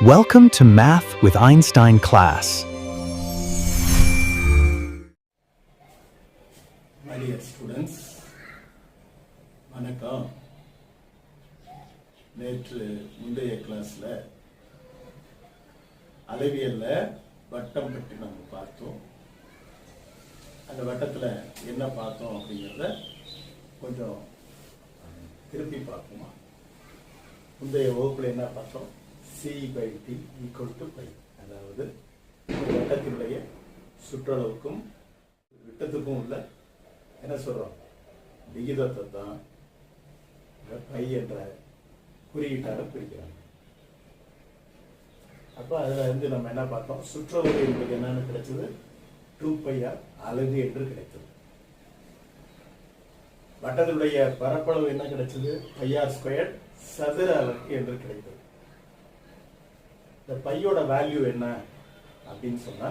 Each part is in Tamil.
Welcome to Math with Einstein class. My dear students, வணக்கம். நேற்று முந்தைய கிளாஸ்ல அளவியல்ல வட்டம் பற்றி நம்ம பார்த்தோம். அந்த வட்டத்துல என்ன பார்த்தோம் அப்படிங்கிறத கொஞ்சம் திருப்பி பார்ப்போமா. முந்தைய வகுப்புல என்ன பார்த்தோம்? C/T = π. அதாவது ஒரு வட்டத்தினுடைய சுற்றளவுக்கும் விட்டத்துக்கும் உள்ள என்ன சொல்றோம், விகிதத்தை தான் பை என்ற குறியீட்டாக பிரிக்கிறாங்க. அப்ப அதுல இருந்து நம்ம என்ன பார்த்தோம், சுற்றளவு என்பது என்னன்னு கிடைச்சது, 2πr அலகு என்று கிடைத்தது. வட்டத்தினுடைய பரப்பளவு என்ன கிடைச்சது, πr² சதுர அலகு என்று கிடைத்தது. இந்த பையோட வேல்யூ என்ன அப்படின்னு சொன்னா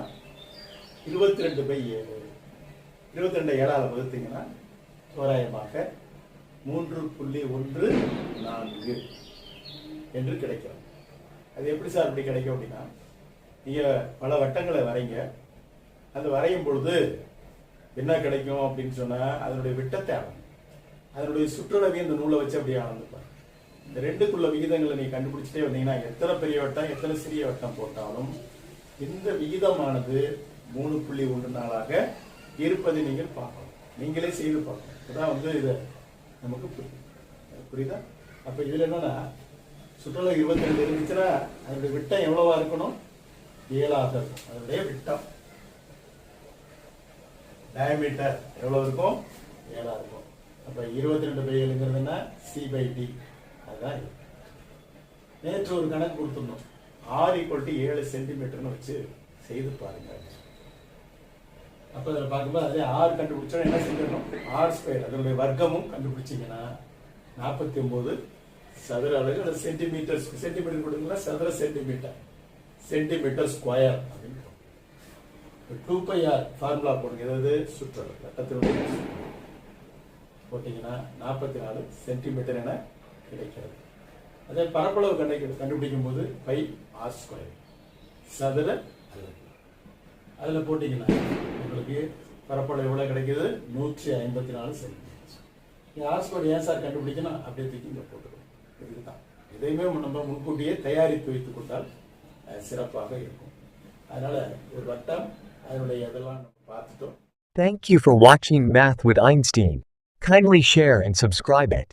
22/7. 22 7ஆல வகுத்தீங்கன்னா தோராயமாக 3.14 என்று கிடைக்கும். அது எப்படி சார் அப்படி கிடைக்கும் அப்படின்னா, நீங்க பல வட்டங்களை வரைங்க. அது வரையும் பொழுது என்ன கிடைக்கும் அப்படின்னு சொன்னா, அதனுடைய விட்டத்தை அளந்து அதனுடைய சுற்றளவையும் இந்த நூலை வச்சு அப்படியே அளந்துப்பாங்க. இந்த ரெண்டுக்குள்ள விகிதங்களை நீ கண்டுபிடிச்சிட்டே வந்தீங்கன்னா, எத்தனை பெரிய வட்டம் எத்தனை சிறிய வட்டம் போட்டாலும் இந்த விகிதமானது 3.14 இருப்பதை நீங்கள் பார்க்கணும். நீங்களே செய்து பார்க்கணும். அதான் இதை நமக்கு புரியுதா? அப்ப இதுல என்னன்னா, சுற்றளவு 22 இருந்துச்சுன்னா அதனுடைய விட்டம் எவ்வளவா இருக்கணும், 7ஆக இருக்கும். அதனுடைய விட்டம் டயமீட்டர் எவ்வளவு இருக்கும், 7ஆ இருக்கும். அப்ப 22/7 C/T. அதுதான் நேற்று ஒரு கணக்கு கொடுத்துருந்தோம். R = 7 சென்டிமீட்டர்னு வச்சு செய்து பாருங்க. அப்ப அதில் பார்க்கும்போது அதே R கண்டுபிடிச்சோம். என்ன செஞ்சிடணும், R² அதனுடைய வர்க்கமும் கண்டுபிடிச்சிங்கன்னா 49 சதுர அலகு. அது சென்டிமீட்டர் கொடுத்தீங்கன்னா சதுர சென்டிமீட்டர் ஸ்கொயர் அப்படின்னு 2πr ஃபார்முலா போடுங்க. ஏதாவது சுற்றளவு வட்டத்தினுடைய போட்டீங்கன்னா 44 சென்டிமீட்டர் என கிடைக்கிறது. அதே பரப்பளவு கண்டுபிடிக்கும் போது πr² சதுர அலகு. அதுல போட்டீங்கன்னா உங்களுக்கு பரப்பளவு எவ்வளவு கிடைக்குது, 154 சென்டிமீட்டர். R² ஏன் சார் கண்டுபிடிக்கணும், அப்படியே தூக்கி இங்க போட்டுக்கணும். இதுதான் எதையுமே நம்ம முன்கூட்டியே தயாரித்து வைத்துக் கொண்டால் சிறப்பாக இருக்கும். அதனால ஒரு வட்டம் அதனுடைய இதெல்லாம் நம்ம பார்த்துட்டோம். Thank you for watching Math with Einstein. Kindly share and subscribe it.